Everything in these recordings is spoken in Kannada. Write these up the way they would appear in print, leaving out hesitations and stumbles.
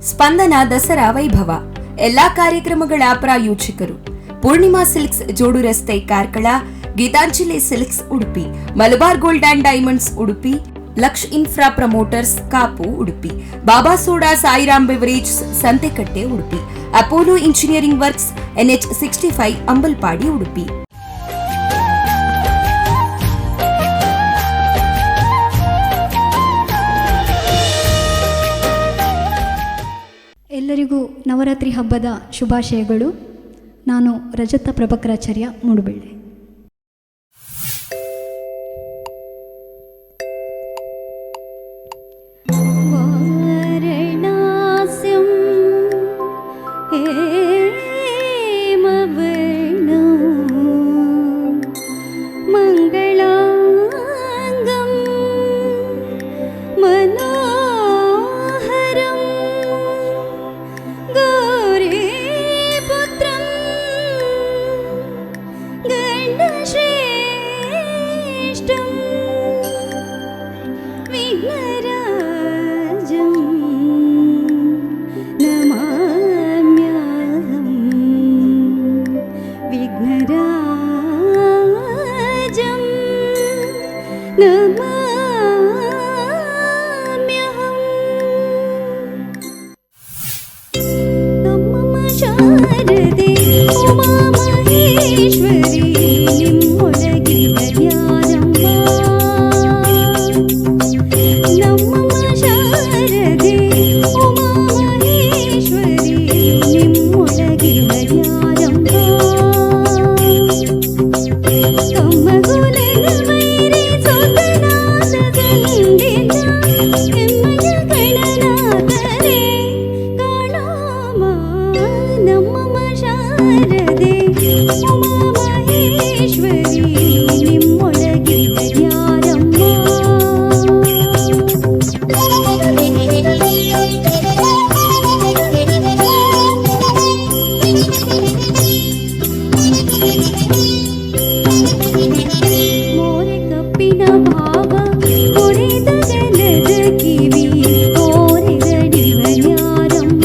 ಸ್ಪಂದನ ದಸರಾ ವೈಭವ ಎಲ್ಲಾ ಕಾರ್ಯಕ್ರಮಗಳ ಪ್ರಾಯೋಜಕರು ಪೂರ್ಣಿಮಾ ಸಿಲ್ಕ್ಸ್ ಜೋಡು ರಸ್ತೆ Karkala, Geetanjali silks Udupi, Malabar gold and diamonds Udupi, Laksh infra promoters Kapu Udupi, Baba soda Sairam beverage Santhekatte Udupi, Apollo engineering works NH 65 Ambalpadi Udupi. ಎಲ್ಲರಿಗೂ ನವರಾತ್ರಿ ಹಬ್ಬದ ಶುಭಾಶಯಗಳು. ನಾನು ರಜತ ಪ್ರಭಕರಾಚಾರ್ಯ ಮೂಡುಬೆಳ್ಳೆ. ವಾರಣಾಸ್ಯಂ ಹೇಮವರ್ಣಂ ಮಂಗಳಾಂಗಂ ಮನೋಹರಂ ಗೌರೀಪುತ್ರಂ ಗಂಡಶ್ರೇಷ್ಠಂ ವಿಘ್ನರಾಜಂ ನಮಾಮ್ಯಹಂ. ವಿಘ್ನರಾಜಂ ನಮಾಮ್ಯಹಂ. ನಮ್ಮಮ್ಮ ಶಾರದೆ ಉಮಾ ಮಹೇಶ್ವರಿ ನಿಮ್ಮೊಳಗಿನ ಜ್ಞಾನಮ್ಮ. ನಮ್ಮಮ್ಮ ಶಾರದೆ ಉಮಾ ಮಹೇಶ್ವರಿ ನಿಮ್ಮೊಳಗಿನ ಜ್ಞಾನಮ್ಮ. ಕಮ್ಮಗುಲನ ವೈರಿ ಸೋತನಾದ ಗಂಡಿನ ಹೆಮ್ಮಯ ಗಣನಾಥರೇ ಕಾಣೋಮ. ನಮ್ಮಮ್ಮ ಶಾರದೆ ಉಮಾ ಮಹೇಶ್ವರಿ ನಿಮ್ಮೊಳಗಿನ ಜ್ಞಾನಮ್ಮ. ಮೋರೆ ಕಪ್ಪಿನ ಭಾವ ಹೊಡೆದ ಜನದ ಕಿವಿ ಕೋರೆಗಡಿವ ನ್ಯಾರಮ್ಮ.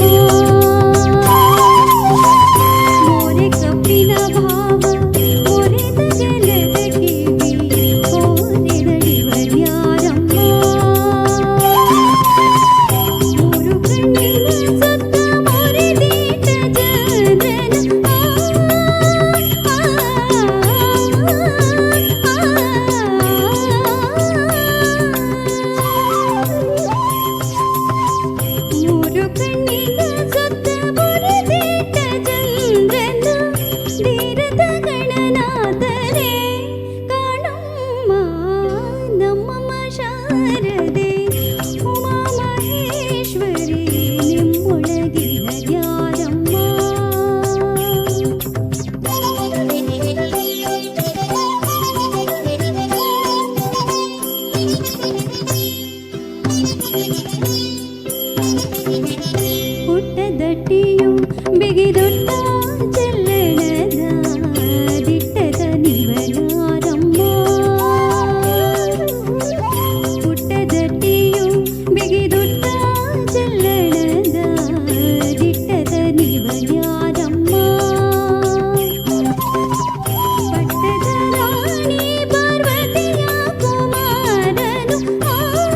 ಮೋರೆ ಕಪ್ಪಿನ ಭಾವ ಹೊಡೆದ ಜನದ ಕಿವಿ ಕೋರೆಗಡಿವ ನ್ಯಾರಮ್ಮ. ಮೂರು ಕಣ್ಣಿನ ಸುತ್ತ ಮೊರೆದೀಟ ಜನನ ಮೂರು ಕಣ್ಣಿನ ಸುತ್ತ ಮೊರೆದೀಟ ಚಂದ್ರನ ಧೀರದ ಗಣನಾಥರೇ ಕಾಣಮ್ಮ. ನಮ್ಮಮ್ಮ ಶಾರದೆ ಉಮಾ ಮಹೇಶ್ವರಿ ನಿಮ್ಮೊಳಗಿನ ಜ್ಞಾನಮ್ಮ. ಹುಟ್ಟದಟ್ಟಿಯು ಬಿಗಿದೊಟ್ಟ ಚೆಲ್ಲಣದ ದಿಟ್ಟದ ನಿವನಾರಮ್ಮ. ಹುಟ್ಟದಟ್ಟಿಯು ಬಿಗಿದೊಟ್ಟ ಚೆಲ್ಲಣದ ದಿಟ್ಟದ ನಿವನಾರಮ್ಮ. ಪಟ್ಟದ ರಾಣಿ ಪಾರ್ವತಿಯ ಕುಮಾರನು ಮೂರು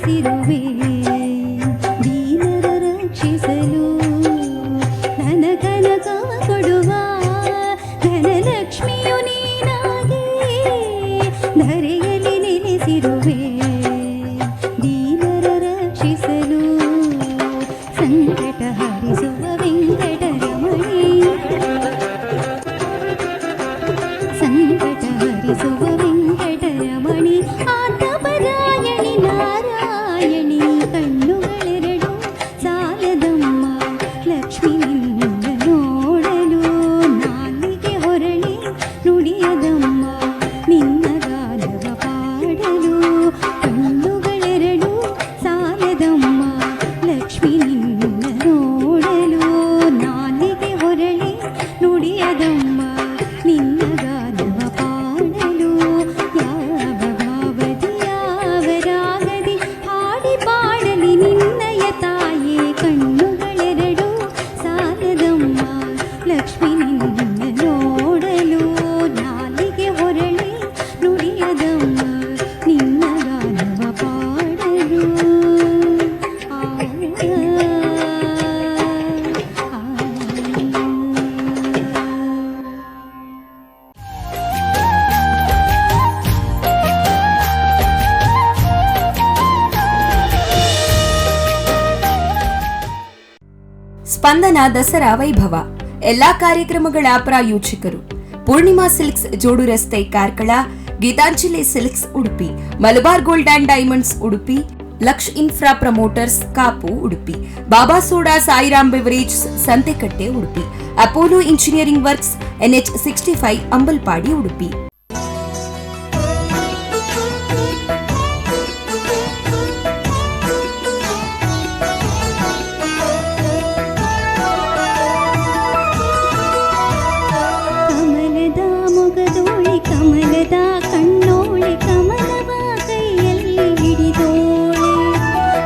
ನೆಲೆಸಿರುವೆ ದೀನರ ರಕ್ಷಿಸಲು ಧನ ಕನಕವ ಕೊಡುವ ಧನಲಕ್ಷ್ಮಿಯು ನೀನಾಗಿ ಧರೆಯಲ್ಲಿ ನೆಲೆಸಿರುವೆ ದೀನರ ರಕ್ಷಿಸಲು ಸಂಕಟ ಹರಿಸುವ ವೆಂಕಟರಮಣಿ ಸಂಕಟ ಹರಿಸುವ ವೆಂಕಟರಮಣಿ ಆತಪರಾಯಣಿ ನಾರಾಯಣಿ ಕಣ್ಣುಗಳೆರಡು ಸಾಲದಮ್ಮ ಲಕ್ಷ್ಮಿ ನಿನ್ನ ನೋಡಲು ನಾಲಿಗೆ ಹೊರಳಿ ನುಡಿಯದಮ್ಮ ನಿನ್ನ ಗಾನವ ಪಾಡಲು ಕಣ್ಣುಗಳೆರಡು ಸಾಲದಮ್ಮ ಲಕ್ಷ್ಮಿ ನಿನ್ನ ನೋಡಲು ನಾಲಿಗೆ ಹೊರಳಿ ನುಡಿಯದಮ್ಮ ನಿನ್ನ ಗಾನವ ಪಾಡಲು ಯಾವ ಭಾವದಿ ಯಾವ ರಾಗದಿ ಹಾಡಿ ಪಾಡಲಿ ನಿನ್ನಯ ತಾಯೇ ಕಣ್ಣುಗಳೆರಡು ಸಾಲದಮ್ಮ ಲಕ್ಷ್ಮಿ ನಿನ್ನ ನೋಡಲು ನಾಲಿಗೆ ಹೊರಳಿ ನುಡಿಯದಮ್ಮ ನಿನ್ನ ಗಾನವ ಪಾಡಲು ಸ್ಪಂದನ ದಸರಾ ವೈಭವ ಎಲ್ಲಾ ಕಾರ್ಯಕ್ರಮಗಳ ಪ್ರಾಯೋಜಕರು ಪೂರ್ಣಿಮಾ ಸಿಲ್ಕ್ಸ್ ಜೋಡು ರಸ್ತೆ Karkala, Geetanjali silks Udupi, Malabar gold and diamonds Udupi, Laksh infra promoters Kapu Udupi, Baba soda Sairam beverage Santhekatte Udupi, Apollo engineering works NH65 Ambalpadi Udupi. ಕಮಲದ ಮೊಗದೋಳೆ ಕಮಲದ ಕಣ್ಣೋಳೆ ಕಮಲವ ಕೈಯಲ್ಲಿ ಹಿಡಿದೋಳೆ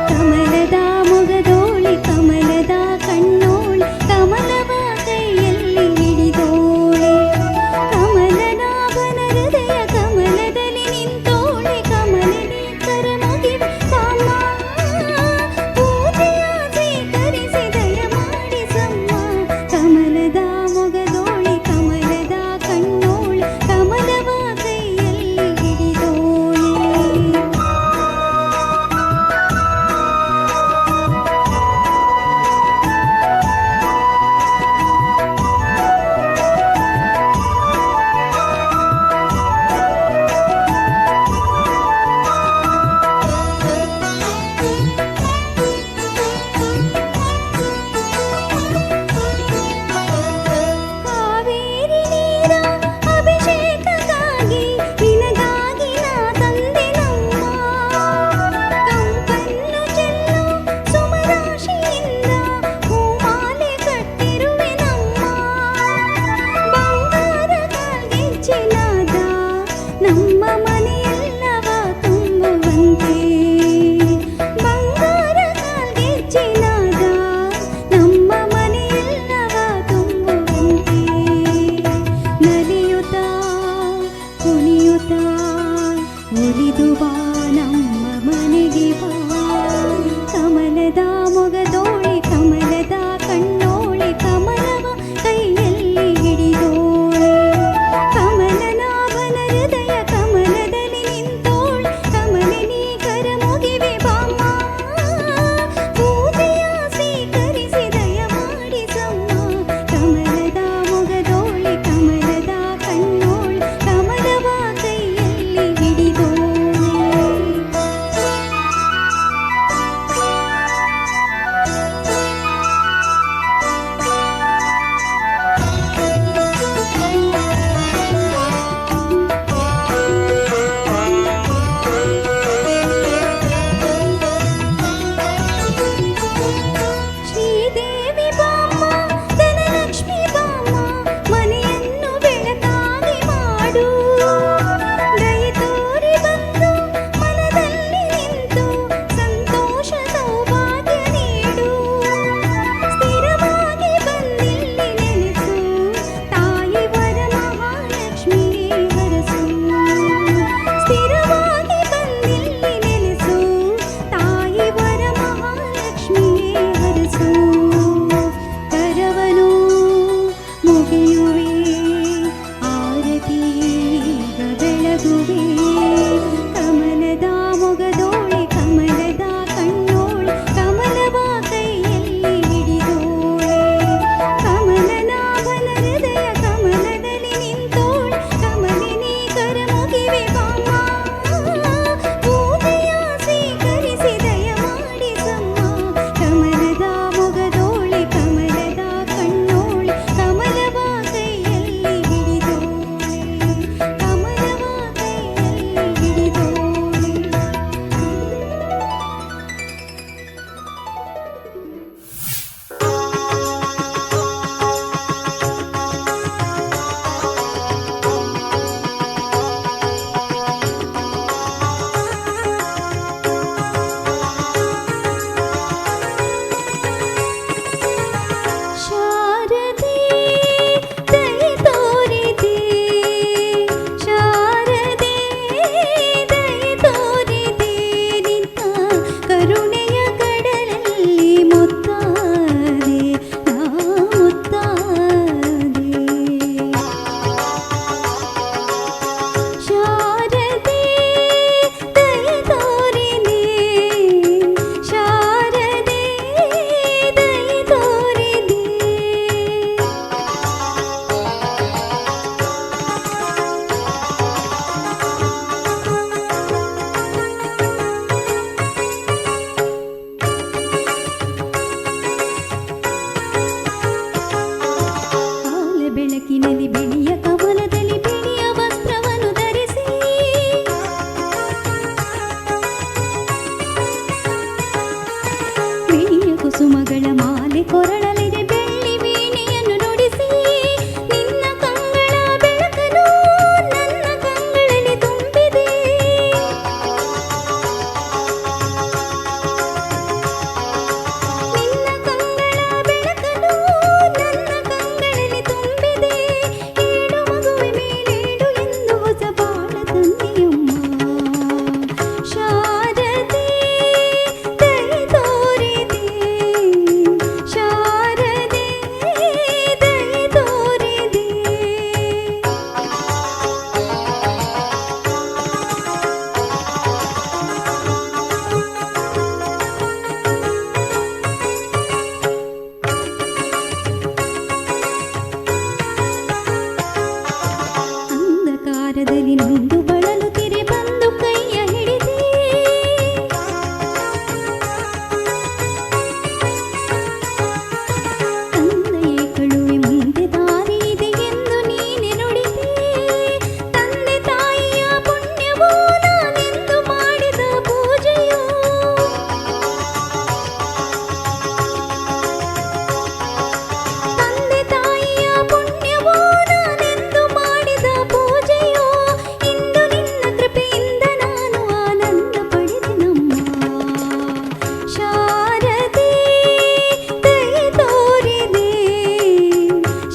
ಕಮಲದ ಮೊಗದೋಳೆ ಕಮಲದ ಕಣ್ಣೋಳೆ ಕಮಲವ ಕೈಯಲ್ಲಿ ಹಿಡಿದೋಳೆ ಕಮಲನಾಭನ ಕುಸುಮಗಳ ಮಾಲೆ ಕೊರಳಲಿದೆ ಬೆಳ್ಳಿ ವೀಣೆಯನ್ನು ನುಡಿಸಿ ನಿನ್ನ ಕಂಗಳ ಬೆಳಕನ್ನು ನನ್ನ ಕಂಗಳಲ್ಲಿ ತುಂಬಿದೆ ನಿನ್ನ ಕಂಗಳ ಬೆಳಕನ್ನು ನನ್ನ ಕಂಗಳಲ್ಲಿ ತುಂಬಿದೆ ಏಳು ಮಗುವೆ ಮೇಲೇಳು ಎಂದು ಹೊಸ ಬಾಳ ತಂದೆಯಮ್ಮ ಶಾರದೆ ದಯೆ ತೋರಿದೆ ಶಾರದೆ ದಯೆ ತೋರಿದೆ ಅಂಧಕಾರದಲ್ಲಿ ನೊಂದು ಬಳಲುತ್ತಿರೆ ಬಂದು ಕೈಯ ಹಿಡಿದೆ ತಂದೆಯೇ ಕಳುವೆ ಮುಂದೆ ದಾರಿ ಇದೆ ಎಂದು ನೀನೆ ನುಡಿದೆ ತಂದೆ ತಾಯಿಯ ಪುಣ್ಯವೋ ನಾನೆಂದು ಮಾಡಿದ ಪೂಜೆಯೋ ತಂದೆ ತಾಯಿಯ ಪುಣ್ಯವೋ ನಾನೆಂದು ಮಾಡಿದ ಪೂಜೆಯೋ ಇಂದು ನಿನ್ನ ಕೃಪೆಯಿಂದ ನಾನು ಆನಂದ ಪಡೆದೆನಮ್ಮ ಶಾರದೆ ದಯೆ ತೋರಿದೆ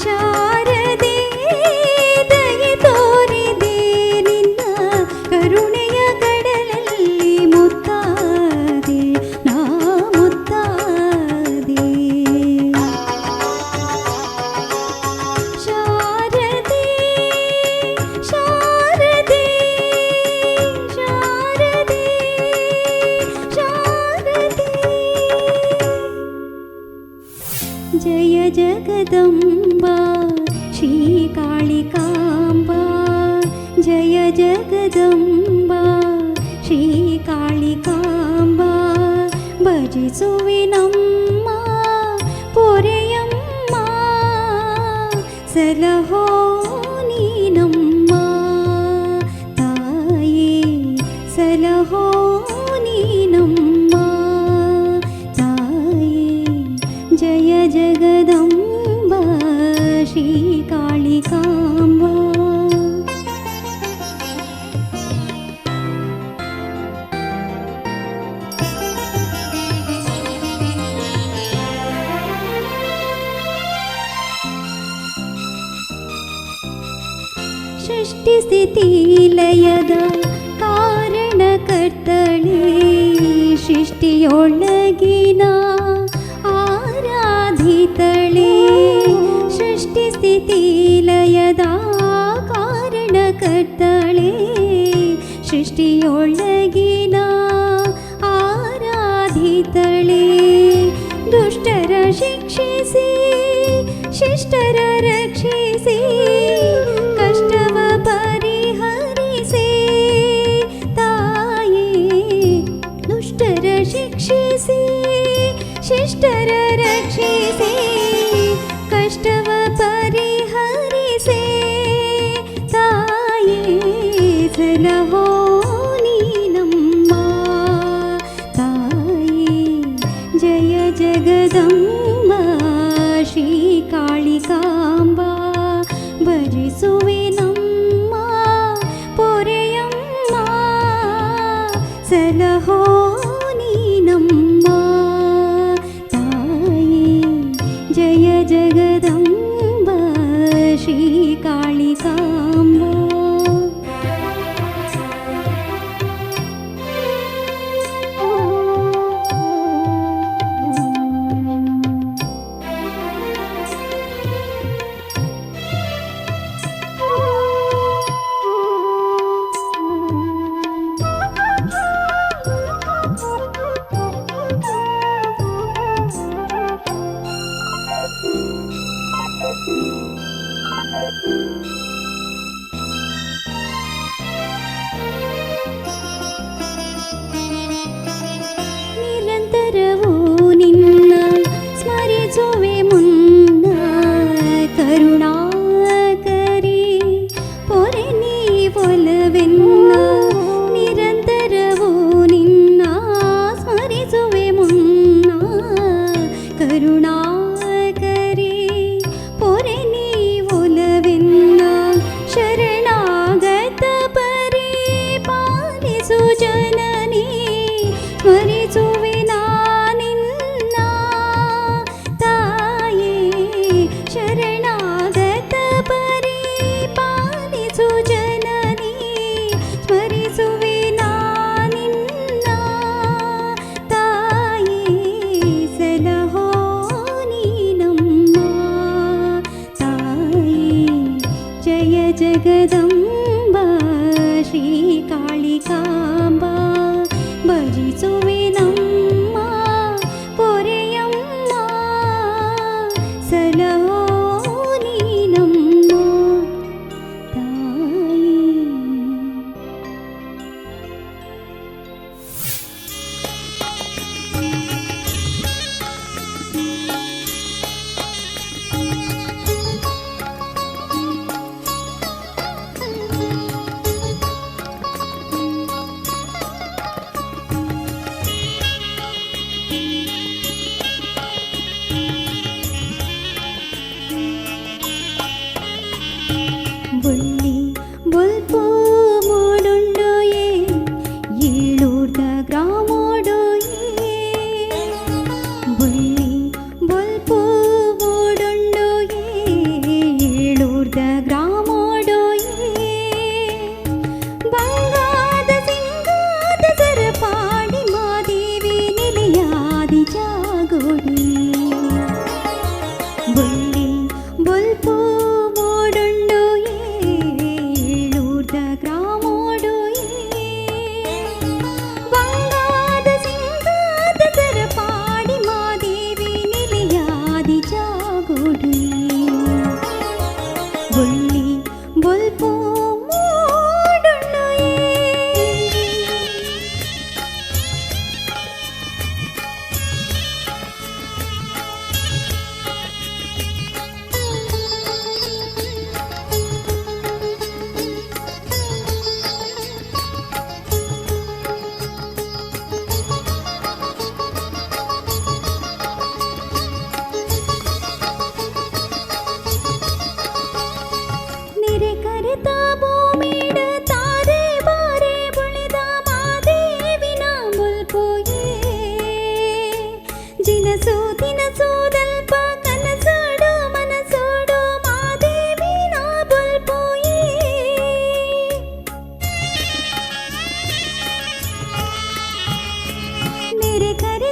ಶಾರದೆ ದಯೆ ತೋರಿದೆ ನಿನ್ನ ಕರುಣೆಯ ಕಡಲಲ್ಲಿ ಮುತ್ತಾದೆ ನಾ ಮುತ್ತಾದೆ ಶಾರದೆ ಶಾರದೆ ಶಾರದೆ ಶಾರದೆ ಜಯ ಜಗದಂಬಾ ಶ್ರೀಕಾಳಿಕಾಂಬಾ ಜಯ ಜಗದಂಬಾ ಶ್ರೀಕಾಳಿಕಾಂಬಾ ಭಜಿಸುವೆ ನಮ್ಮ ಪೊರೆಯಮ್ಮ ಸಲಹೋ ನೀನಮ್ಮ ತಾಯೇ ಸಲಹೋ ನೀನಮ್ಮ ತಾಯೇ ಜಯ ಜಗದಂಬಾ ಶ್ರೀಕಾಳಿಕಾಂಬಾ ಸೃಷ್ಟಿ ಸ್ಥಿತಿ ಲಯದ ಕಾರಣಕರ್ತಳೆ ಸೃಷ್ಟಿಯೊಳಗಿನ ಆರಾಧಿತಳೆ ಸೃಷ್ಟಿ ಸ್ಥಿತಿ ಲಯದ ಕಾರಣಕರ್ತಳೆ ಸೃಷ್ಟಿಯೊಳಗಿನ ಆರಾಧಿತಳೆ ದುಷ್ಟರ ಶಿಕ್ಷಿಸಿ ಶಿಷ್ಟರ ರಕ್ಷಿಸಿ ಕಷ್ಟವ ಪರಿಹರಿಸಿ ತಾಯೇ ದುಷ್ಟರ ಶಿಕ್ಷಿಸಿ ಶಿಷ್ಟರ ರಕ್ಷಿಸಿ ಕಷ್ಟವ ಪರಿಹರಿಸಿ ತಾಯೇ ಸಲಹೋ ನೀನಮ್ಮ ತಾಯೇ ಜಯ ಜಗದಂಬಾ ಶ್ರೀಕಾಳಿಕಾಂಬಾ ಭಜಿಸುವೆ ನಮ್ಮ ಪೊರೆಯಮ್ಮ ಸಲಹೋ ನೀನಮ್ಮ ತಾಯೇ ಜಯ ಜಗದಂಬಾ ಶ್ರೀಕಾಳಿಕಾಂಬಾ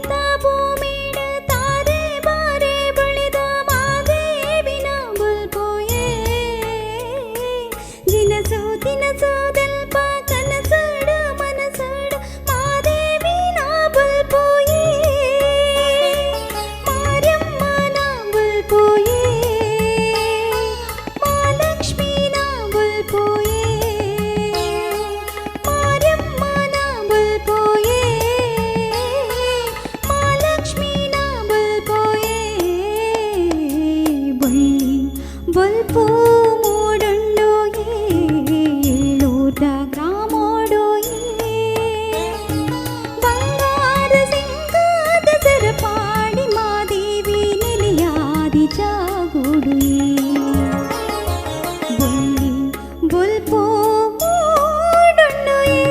ಸಹಿತ ಭೂಮಿಡ ತಾರೆ ಬಾರೆ ಬಳಿದ ಮಾದೇವಿನ ಬಲ್ಪೋಯೇ ದಿನಸು ದಿನಸು ದಲ್ಪ ಕನಸಡ ಮನಸಡ ಮಾದೇವಿನ ಬಲ್ಪೋಯೇ ಮಾರಮ್ಮನ ಬಲ್ಪೋಯೇ ಮಹಾಲಕ್ಷ್ಮೀನ ಬಲ್ಪೋಯೇ ಮಾರಮ್ಮನ ಬಲ್ಪೋಯೇ ಮಹಾಲಕ್ಷ್ಮೀನ ಬಲ್ಪೋಯೇ ಬಳ್ಳಿ ಬಲ್ಪೋ ಮೋಡೊಂಡೋಯೇ ಏಳೂರ್ದ ಗ್ರಾಮೋಡೋಯೇ ಬಂಗಾರ ಸಿಂಗಾದ ಸರಪಾಡಿ ಮಾದೇವಿ ನೆಲೆಯಾದಿ ಜಾಗೂಡುಯೇ ಬಳ್ಳಿ ಬಲ್ಪೋ ಮೋಡೊಂಡೋಯೇ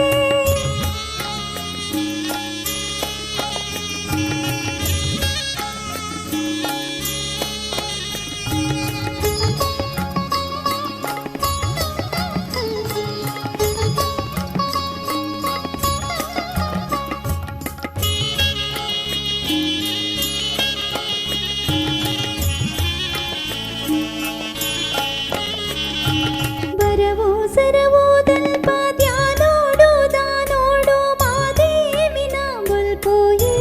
ಬರವೋ ಸರವೋ ದಲ್ಪ ಧ್ಯಾನೋಡು ದಾನೋಡು ಮಾದೇವಿನ ಬಲ್ಪೋಯೇ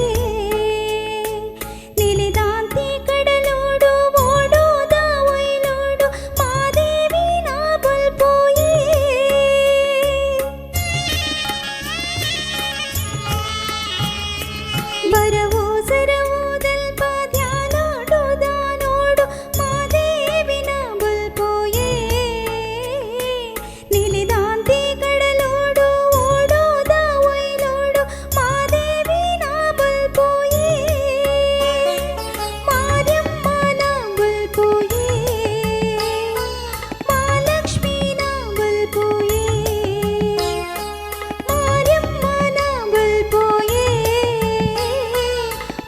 ನಿಲಿದಾಂತಿ ಕಡಲೋಡು ಓಡೋದ ಒಯ್ಲೋಡು ಮಾದೇವಿನ ಬಲ್ಪೋಯೇ ಬರವೋ ಸರವೋ ದಲ್ಪ ಧ್ಯಾನೋಡು ದಾನೋಡು ಮಾದೇವಿನ ಬಲ್ಪೋಯೇ ನಿಲಿದಾಂತಿ ಕಡಲೋಡು ಓಡೋದ ಒಯ್ಲೋಡು ಮಾದೇವಿನ ಬಲ್ಪೋಯೇ ಮಾರಮ್ಮನ ಬಲ್ಪೋಯೇ ಮಹಾಲಕ್ಷ್ಮೀನ ಬಲ್ಪೋಯೇ ಮಾರಮ್ಮನ ಬಲ್ಪೋಯೇ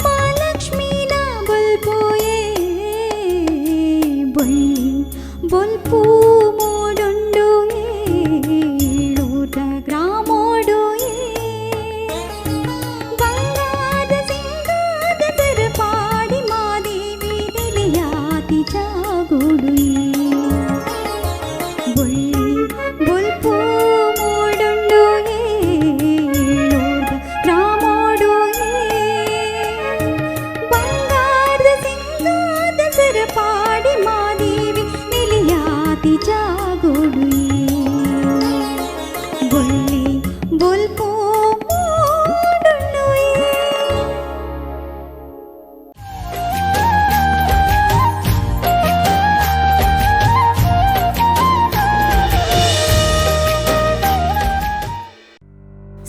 ಮಹಾಲಕ್ಷ್ಮೀನ ಬಲ್ಪೋಯೇ ಬಳ್ಳಿ ಬಲ್ಪು ಮೋಡೊಂಡೋಯೇ ಏಳೂರ ಗ್ರಾಮೋಡೋಯೇ ಬಂಗಾರ ಸಿಂಗಾದ ಸರಪಾಡಿ ಮಾದೇವಿ ನೆಲೆಯಾದಿ ಜಾಗೂಡುಯೇ ಬಳ್ಳಿ ಬಲ್ಪು ಮೋಡೊಂಡೋಯೇ ಏಳೂರ ಗ್ರಾಮೋಡೋಯೇ ಬಂಗಾರ ಸಿಂಗಾದ ಸರಪಾಡಿ ಮಾದೇವಿ ನೆಲೆಯಾದಿ ಜಾಗೂಡುಯೇ ಬಳ್ಳಿ ಬಲ್ಪು ಮೋಡೊಂಡೋಯೇ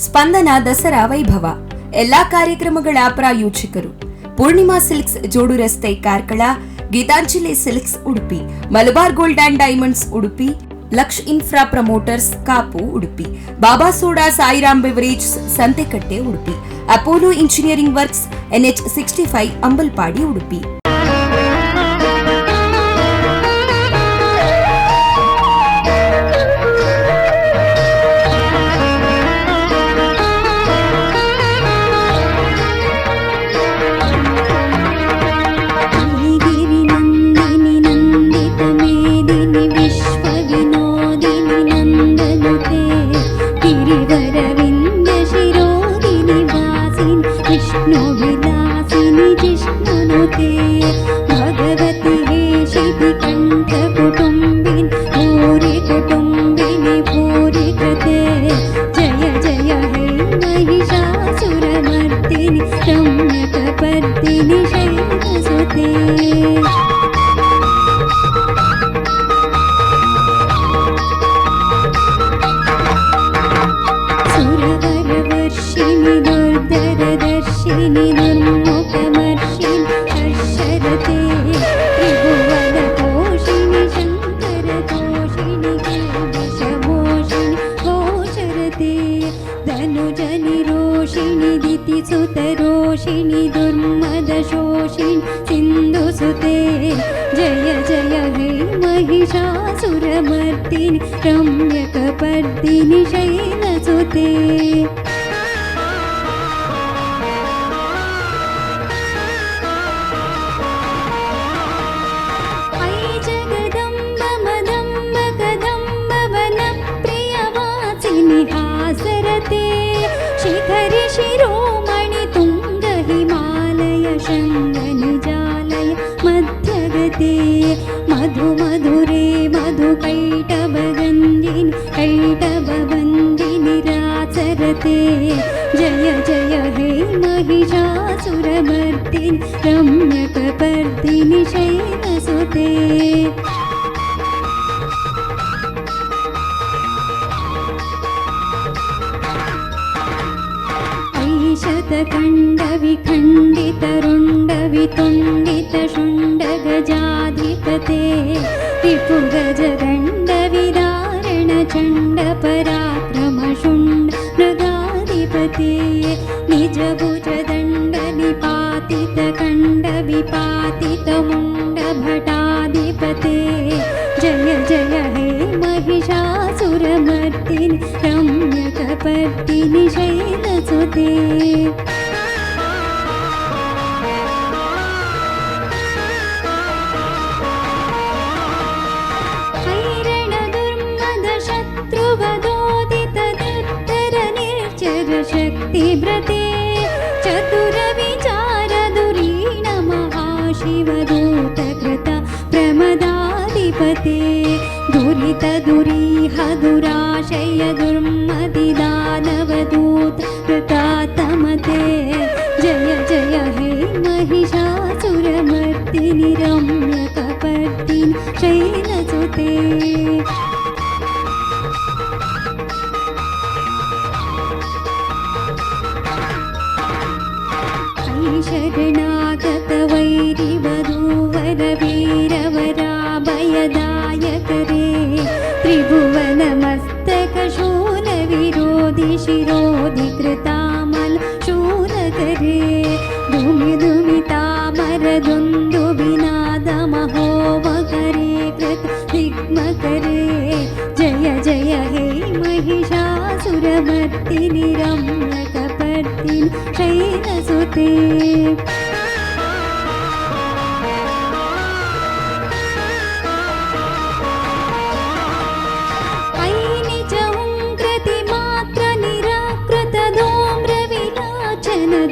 ಸ್ಪಂದನ ದಸರಾ ವೈಭವ ಎಲ್ಲಾ ಕಾರ್ಯಕ್ರಮಗಳ ಪ್ರಾಯೋಜಕರು ಪೂರ್ಣಿಮಾ ಸಿಲ್ಕ್ಸ್ ಜೋಡು ರಸ್ತೆ Karkala, Geetanjali silks Udupi, Malabar gold and diamonds Udupi, Laksh infra promoters Kapu Udupi, Baba soda Sairam beverage Santhekatte Udupi, Apollo engineering works NH65 Ambalpadi Udupi. ಗಿರಿ ನಂದಿನಿ ನಂದಿತ ಮೇದಿನಿ ವಿಶ್ವ ವಿನೋದಿನಿ ನಂದನುತೆ ಗಿರಿವರ ವಿಂಧ್ಯ ಶಿರೋದಿನಿ ವಾಸಿನಿ ವಿಷ್ಣು ವಿಲಾಸಿನಿ ಜಿಷ್ಣುನುತೆ ಭಗವತಿ ಹೇಷಿತಿ ಕಂಠ ಕುಟುಂಬಿನಿ ಭೂರಿ ಕುಟುಂಬಿನಿ ಭೂರಿ ಕೃತೆ ಜಯ ಜಯ ಹೇ महिषासुरमर्दिनि रम्यकपर्दिनि शैलसुते सुरवरवर्षिणि दुर्धरदर्शिनि दुर्मुखमर्षिणि हर्षरते त्रिभुवनपोषिणि शङ्करतोषिणि केशमोषिणि घोषरते धनुजनिरोषिणि दितिसुतरोषिणि दुर्मदशोषिणि सिन्धुसुते जय जय हे महिषासुरमर्दिनि रम्यकपर्दिनि शैलसुते शिखरि शिरोमणि तुङ्ग हिमालय शृङ्गनिजालय मध्यगते मधु मधुरे मधुकैटभगन्धिनि कैटभबन्धिनि राचरते जय जय हे महिषासुरमर्दिनि रम्यकपर्दिनि शैलसुते ऐशतखण्डविखण्डितरुण्डवितुण्डितशुण्डगजाधिपते रिपुगजदण्डविदारणचण्डपराक्रमशुण्ड मृगाधिपते निजभुजदण्डनिपातितखण्डविपातितमुण्डभटाधिपते जय जय हे महिषासुरमर्दिनि रम्यकपर्दिनि शैलसुते शक्तिव्रते चतुरविचारधुरीण महाशिवदूतकृता प्रमदाधिपते दुरितदुरीह दुराशय दुर्मतिदानवदूत कृतातमते जय जय हे महिषासुरमर्दिनि रम्यकपर्दिनि शैलसुते शरणागतवैरिवधूवरवीरवराभयदायकरे त्रिभुवनमस्तकशूलविरोधि शिरोधि कृतामल शूलकरे धूमिधूमितामरदुन्दुभिनादमहोमकरे कृत दिग्मकरे जय जय हे महिषासुरमर्दिनि रम्यकपर्दिनि शैलसुते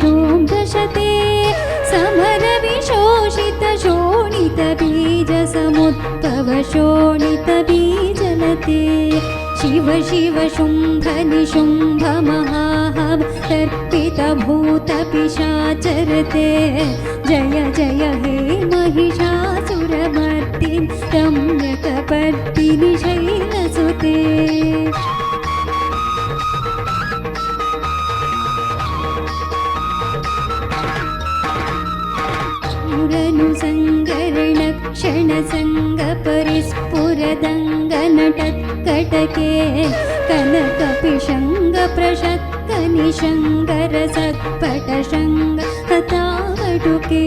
धूम्रशते समरविशोषितशोणितबीजसमुद्भवशोणितबीजलते शिव शिव शुम्भ निशुम्भ महाहव तर्पितभूतपिशाचरते जय जय हे महिषासुरमर्दिनि रम्यकपर्दिनि शैलसुते क्षणसङ्गरणक्षणसङ्गपरिस्फुरदङ्गनटत्कटके कनकपिशङ्गप्रशक्कनिशङ्करसत्पटशङ्गहतावटुके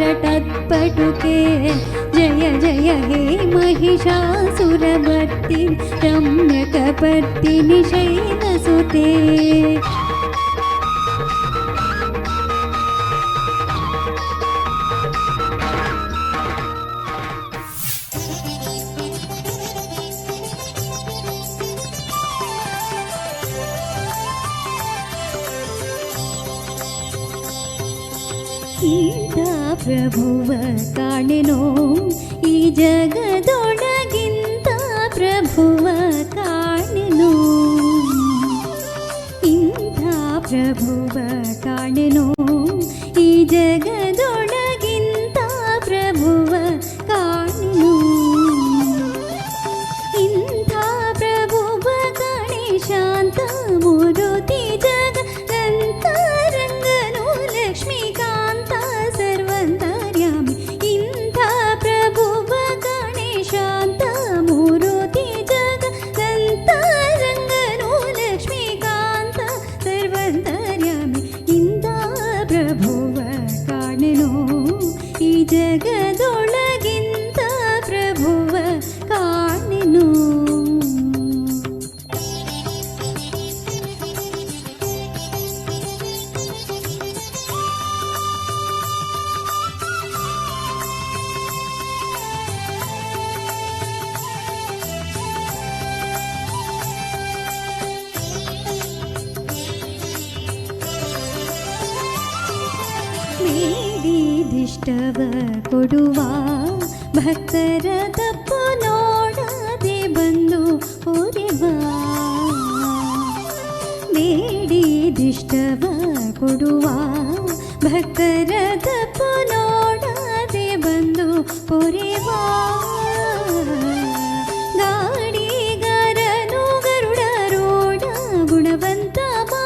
कृतचतुरङ्गबलक्षितिरङ्गघटत्पहुरङ्गरटत्पटुके जय जय हे महिषासुरमर्दिनि रम्यकपर्दिनि शैलसुते ಇಂಥ ಪ್ರಭುವ ಕಾಣೆನೋ ಈ ಜಗದೊಳಗಿಂತ ಪ್ರಭುವ ಕಾಣೆನೋ ಇಂಥ ಪ್ರಭುವ ಕಾಣೆನೋ ಈ ಜಗದೊಳಗಿಂತ ಪ್ರಭುವ ಕಾಣೆನೋ ಇಂಥ ಪ್ರಭುವ ಕಾಣೆ ಶಾಂತ ಮೂರುತಿ ಜಗದಂತರಂಗನೋ ಲಕ್ಷ್ಮೀಕಾಂತ ಸರ್ವಂತರ್ಯಾಮಿ ಇಂಥ ಪ್ರಭುವ ಕಾಣೆ ಶಾಂತ ಮೂರುತಿ ಜಗದಂತರಂಗನೋ ಲಕ್ಷ್ಮೀಕಾಂತ ಸರ್ವಂತರ್ಯಾಮಿ ಇಂಥ ಪ್ರಭುವ ಕಾಣೆನೋ ಈ ಜಗದೊಳಗಿಂತ ಪ್ರಭುವ ಕಾಣೆನೋ ಬೇಡಿದಿಷ್ಟವ ಕೊಡುವ ಭಕ್ತರ ತಪ್ಪು ನೋಡದೆ ಬಂದು ಹೊರೆವ. ಬೇಡಿದಿಷ್ಟವ ಕೊಡುವ ಭಕ್ತರ ತಪ್ಪು ನೋಡದೆ ಬಂದು ಹೊರೆವ. ಗಾಡಿಗಾರನು ಗರುಡರೋಡ ಗುಣವಂತ ಮಹಾ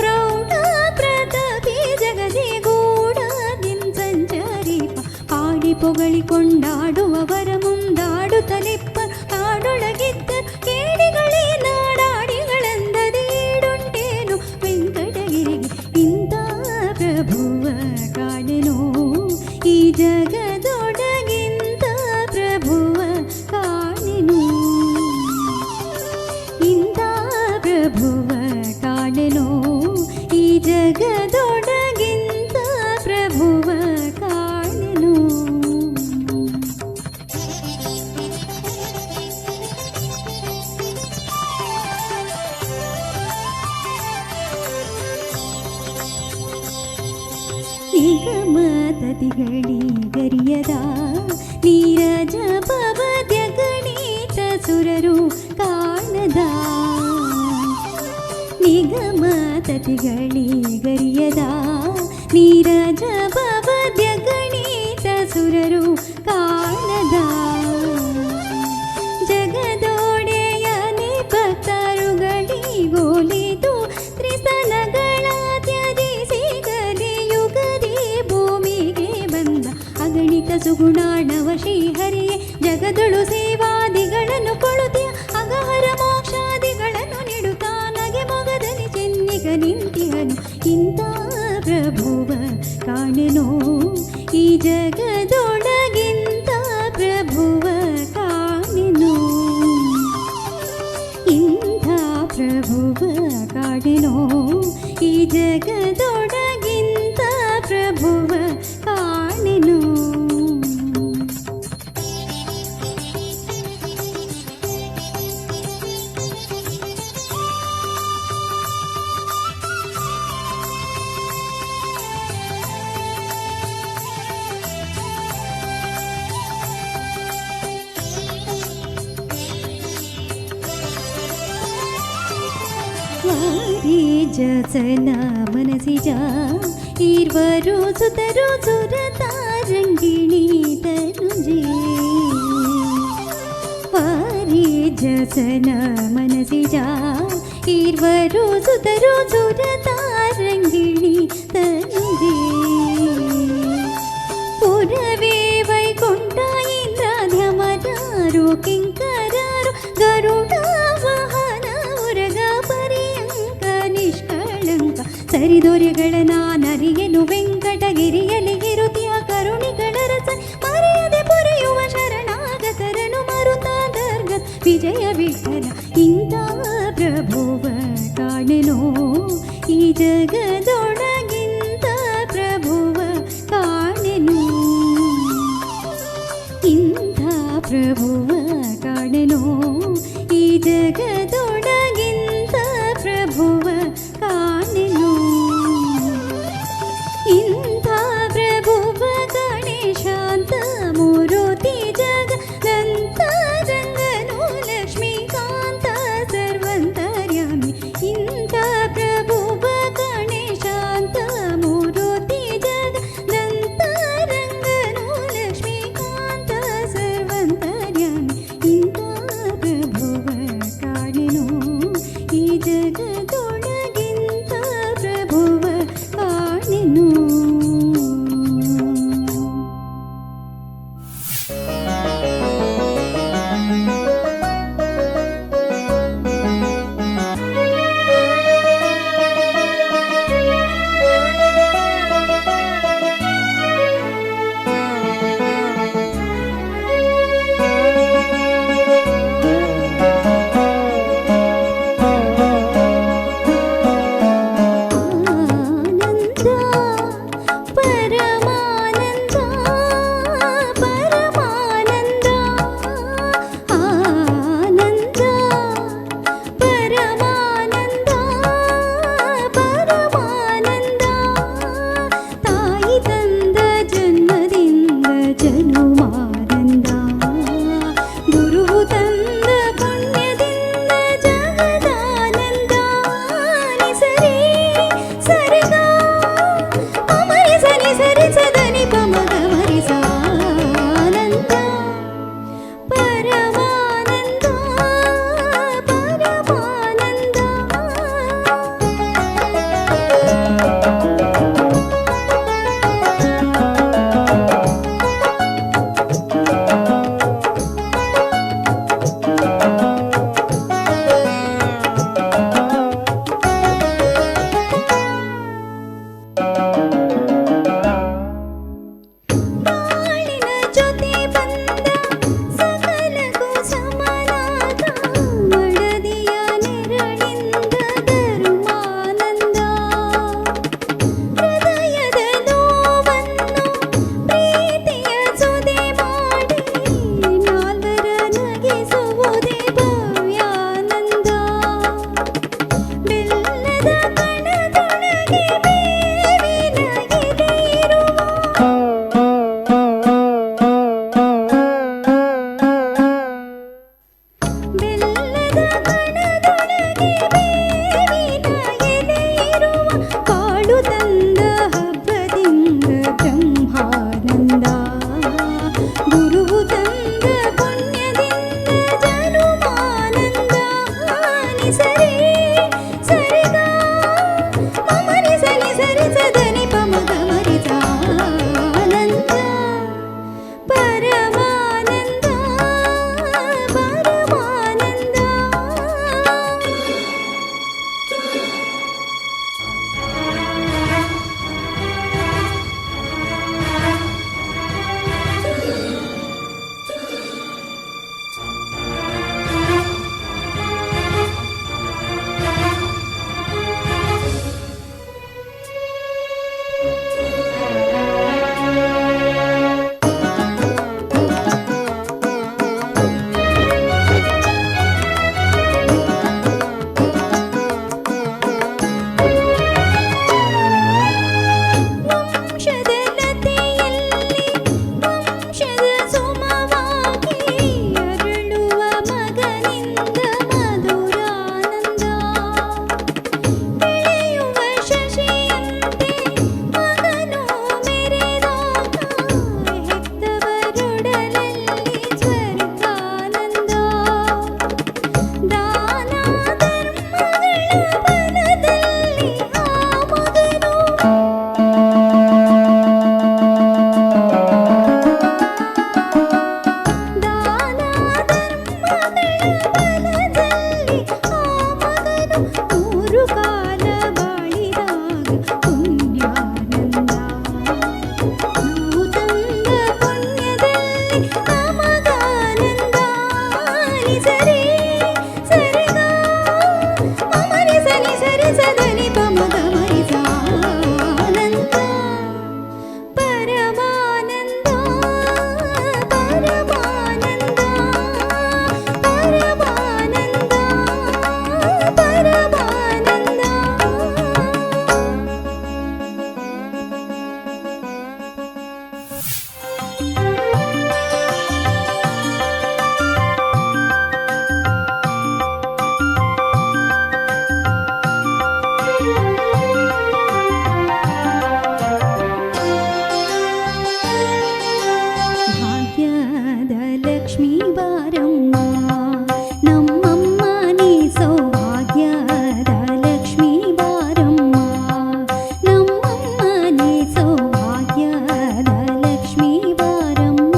ಪ್ರೌಢ ಪ್ರತಾಪಿ ಜಗದಿ ಗೂಢದಿನ್ ಸಂಚರಿಪ. ಪಾಡಿ ಪೊಗಳಿ ಕೊಂಡಾಡುವವರ ಮುಂದಾಡುತ್ತಲಿಪ್ಪ ನಾಡೊಳಗಿದ್ದ ಕೇಡಿಗಳೇ ನಾಡಾಡಿಗಳೆಂದದೇಡುಂಟೇನು ವೆಂಕಟಗಿರಿಗೆ. ಇಂಥ ಪ್ರಭುವ ಕಾಣೆನೋ ಈ ಜಗದೊಡಗಿಂತ ಪ್ರಭುವ ಕಾಣೆನು. ಇಂಥ ಪ್ರಭುವ ಕಾಣೆನೋ ಈ ಜಗದೊಡಗಿಂತ ಪ್ರಭುವ ಕಾಣೆನು. ನಿಗಮತತಿಗಳಿಗರಿಯದ ನೀರಜ ಪವದ್ಯ ಗಣಿತ ಸುರರು ಕಾಣದ. ನಿಗಮತತಿಗಳಿಗರಿಯದ ನೀರಜ ಪವದ್ಯ ಗಣಿತ ಸುರರು ಕಾಣದ. ಜಗದೊಡೆಯನೆ ಭಕ್ತರುಗಳಿಗೋಲಿದು ತ್ರಿಸನಗಳ ತ್ಯಜಿಸಿ ಕಲಿಯುಗದಿ ಭೂಮಿಗೆ ಬಂದ ಅಗಣಿತ ಸುಗುಣಾಣವ ಶ್ರೀಹರಿಯೇ. ಜಗದೊಳು ಸೇವಾದಿಗಳನ್ನು ಕೊಳುತ್ಯ ಅಗಹರ ಮೋಕ್ಷಾದಿಗಳನ್ನು ನೀಡುತ್ತಾ ನಗೆ ಮೊಗದಲ್ಲಿ ಚೆನ್ನಿಗ ನಿಂತಿಹನು. ಇಂಥ ಪ್ರಭುವ ಕಾಣೆನೋ ಈ ಜಗದೊಳಗಿಂತ ಪ್ರಭುವ ಕಾಣೆನೋ. ಇಂಥ ಪ್ರಭುವ ಕಾಣೆನೋ ಈ ಜಗದೊಳಗಿಂತ ಪ್ರಭುವ ಕಾಣೆನೋ. ವಾರಿಜಸನ ಮನಸಿಜ ಇರ್ವರು ಸುತರು ಸುರತಾರಂಗಿಣಿ ತನುಜೆ. ವಾರಿಜಸನ ಮನಸಿಜ ಇರ್ವರು ಸುತರು ಸುರತಾರಂಗಿಣಿ ತನುಜೆ. ಪುರವೇ ವೈಕುಂಠ ಇಂದ್ರಾಧ್ಯಮರಾರು ಕಿಂಕರಾರು ಗರುಡ ವಾಹನ ಉರಗ ಪರ್ಯಂಕ ನಿಷ್ಕಳಂಕ ಸರಿದೊರೆಗಳ ನಾನರಿಯನು ವೆಂಕಟಗಿರಿಯಲಿ ಇರುತಿಯ ಕರುಣಿಗಳ ರಸ ಮರೆಯದೆ ಪೊರೆಯುವ ಶರಣಾಗತರನು ಮರುತಾದರ್ಗ ವಿಜಯ ವಿಠಲ. ಇಂಥ ಪ್ರಭುವ ಕಾಣೆನೋ ಈ ಜಗದೊಳಗಿಂತ ಪ್ರಭುವ ಕಾಣೆನು. ಇಂಥ ಪ್ರಭುವ ಕಾಣೆನೋ ಈ ಜಗದೊಳಗಿಂತ ಪ್ರಭುವ ಕಾಣೆನು. ಇಂಥ ಪ್ರಭುವ ಗಣೇಶಾಂತ ಮೂರುತಿ ಜಗದಂತ ರಂಗನು ಲಕ್ಷ್ಮೀಕಾಂತ ಸರ್ವಂತರ್ಯಾಮಿ. ಇಂಥ ಪ್ರಭುವ ಗಣೇಶಾಂತ ಮೂರುತಿ ಜಗದಂತ ರಂಗನು ಲಕ್ಷ್ಮೀಕಾಂತ ಸರ್ವಂತರ್ಯಾಮಿ. ಬಲದಲ್ಲಿ ಆ ಮಗನು ದಾನ ಧರ್ಮಗಳ ಬಲದಲ್ಲಿ ಆ ಮಗನು ನೂರು ಕಾಲ ಬಾಳಿದಾಗ ಪುಣ್ಯಾನಂದ ನಾವು ತಂದ ಪುಣ್ಯದಲ್ಲಿ ನಮಗಾನಂದ ನಿಸರಿ ಸರಿಗ ಮಮರಿ ಸನಿ ಸರಿ ಸದನಿ ಪಮಗ ಮರಿಸ ಆನಂದ ಪರಮಾನಂದ ಪರಮಾನಂದ ಪರಮಾನಂದ ಪರಮಾನಂದ. ಭಾಗ್ಯದ ಲಕ್ಷ್ಮೀ ಬಾರಮ್ಮ ನಮ್ಮಮ್ಮ ನೀ ಸೌಭಾಗ್ಯದ ಲಕ್ಷ್ಮೀ ಬಾರಮ್ಮ ನಮ್ಮಮ್ಮ ನೀ ಸೌಭಾಗ್ಯದ ಲಕ್ಷ್ಮೀ ಬಾರಮ್ಮ.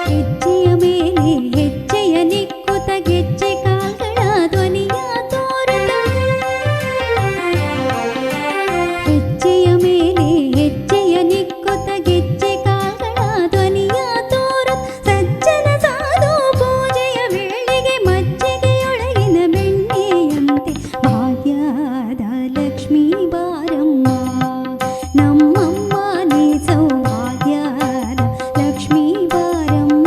ಹೆಜ್ಜೆಯ ಮೇಲೆ ಹೆಜ್ಜೆಯ ನಿಕ್ಕುತ ಗೆಜ್ಜೆ ಕಾಲ್ಗಳ ಧ್ವನಿಯ ತೋರುತ್ತ ಹೆಜ್ಜೆಯ ಮೇಲೆ ಹೆಜ್ಜೆಯ ನಿಕ್ಕುತ ಗೆಜ್ಜೆ ಕಾಲ್ಗಳ ಧ್ವನಿಯ ತೋರುತ್ತ ಸಜ್ಜನ ಸಾಧು ಪೂಜೆಯ ವೇಳೆಗೆ ಮಜ್ಜಿಗೆಯೊಳಗಿನ ಬೆಣ್ಣೆಯಂತೆ ಭಾಗ್ಯದ ಲಕ್ಷ್ಮೀ ಬಾರಮ್ಮ ನಮ್ಮಮ್ಮ ನೀ ಸೌಭಾಗ್ಯದ ಲಕ್ಷ್ಮೀ ಬಾರಮ್ಮ.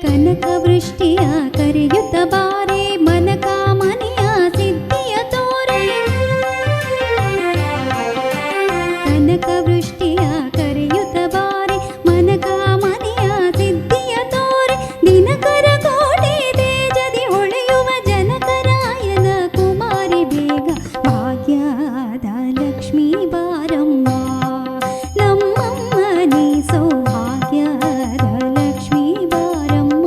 ಕನಕ ವೃಷ್ಟಿಯ ಕರೆಯುತ್ತ ಬಾರೆ ಮನಕಾಮನೆಯ ಸಿದ್ಧಿಯ ತೋರೆ ಕನಕ ವೃಷ್ಟಿಯ ಕರೆಯುತ್ತ ಬಾರೆ ಮನಕಾಮನೆಯ ಸಿದ್ಧಿಯ ತೋರೆ ದಿನಕರ ಕೋಟೆ ತೇಜದಿ ಹೊಳೆಯುವ ಜನಕರಾಯನ ಕುಮಾರಿ ಬೇಗ ಭಾಗ್ಯದ ಲಕ್ಷ್ಮೀ ಬಾರಮ್ಮ ನಮ್ಮಮ್ಮ ನೀ ಸೌಭಾಗ್ಯದ ಲಕ್ಷ್ಮೀ ಬಾರಮ್ಮ.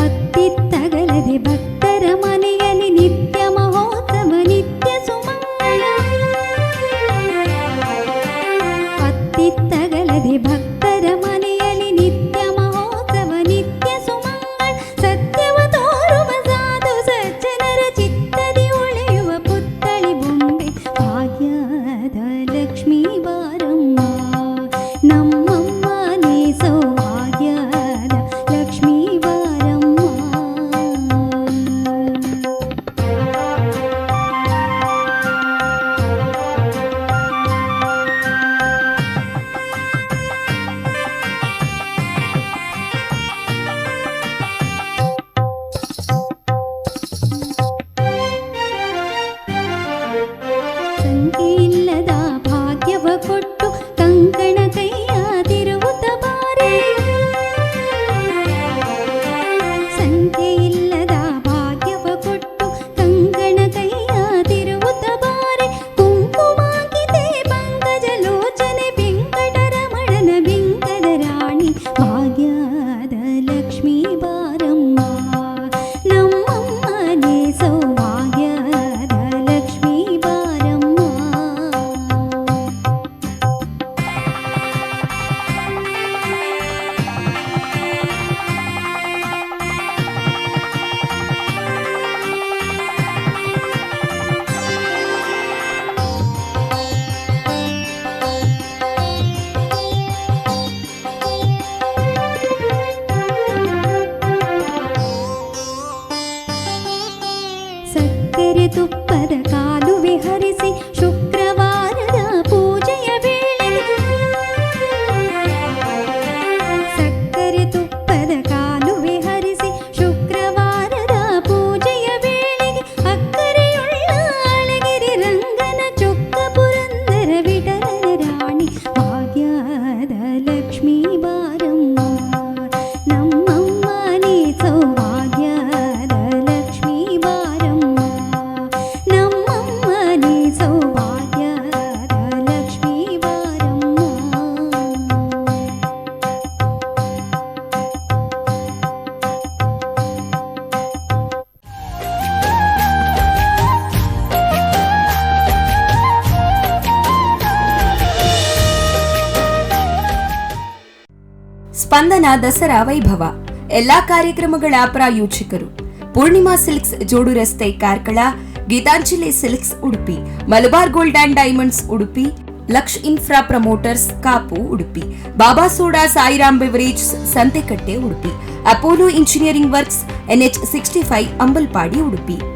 ಅತ್ತಿತ್ತಗಲದೆ ಭಕ್ತರ ಮನೆಯಲ್ಲಿ ನಿತ್ಯ ಮಹೋತ್ಸವ ನಿತ್ಯ ಸುಮಂಗಳ ಅತ್ತಿತ್ತಗಲದೆ ಭಕ್ತರ ಮನೆಯಲ್ಲಿ ನಿತ್ಯ ಮಹೋತ್ಸವ ನಿತ್ಯ ಸುಮಂಗಳ ಸತ್ಯವ ತೋರುವ ಸಾಧು ಸಜ್ಜನರ ಚಿತ್ತದಿ ಉಳಿಯುವ ಪುತ್ಥಳಿ ಬೊಂಬೆ ಭಾಗ್ಯದ ಲಕ್ಷ್ಮೀ ಬಾರಮ್ಮ ನಮ್ಮಮ್ಮ ನೀ ಸೌಭಾಗ್ಯದ ಲಕ್ಷ್ಮೀ ಬಾರಮ್ಮ. ಸಂಖ್ಯೆಯಿಲ್ಲದ ಭಾಗ್ಯವ ಕೊಟ್ಟು ಕಂಕಣ ಕೈಯ ತಿರುವುತ್ತ ಬಾರೆ ಸಂಖ್ಯೆಯಿಲ್ಲದ ಭಾಗ್ಯವ ಕೊಟ್ಟು ಕಂಕಣ ಕೈಯ ತಿರುವುತ್ತ ಬಾರೆ ಕುಂಕುಮಾಕಿತೆ ಪಂಕಜ ಲೋಚನೆ ವೆಂಕಟರಮಣನ ಬಿಂಕದ ರಾಣಿ ಭಾಗ್ಯದ ಲಕ್ಷ್ಮೀ ಬಾರಮ್ಮ ನಮ್ಮಮ್ಮ ನೀ ಸೌಭಾಗ್ಯದ ಲಕ್ಷ್ಮೀ ಬಾರಮ್ಮ. ಸ್ಪಂದನ ದಸರಾ ವೈಭವ. ಎಲ್ಲಾ ಕಾರ್ಯಕ್ರಮಗಳ ಪ್ರಾಯೋಜಕರು ಪೂರ್ಣಿಮಾ ಸಿಲ್ಕ್ಸ್ ಜೋಡು ರಸ್ತೆ Karkala, Geetanjali silks Udupi, Malabar gold and diamonds Udupi, Laksh infra promoters Kapu Udupi, Baba soda Sairam beverage Santhekatte Udupi, Apollo engineering works NH 65 Ambalpadi Udupi.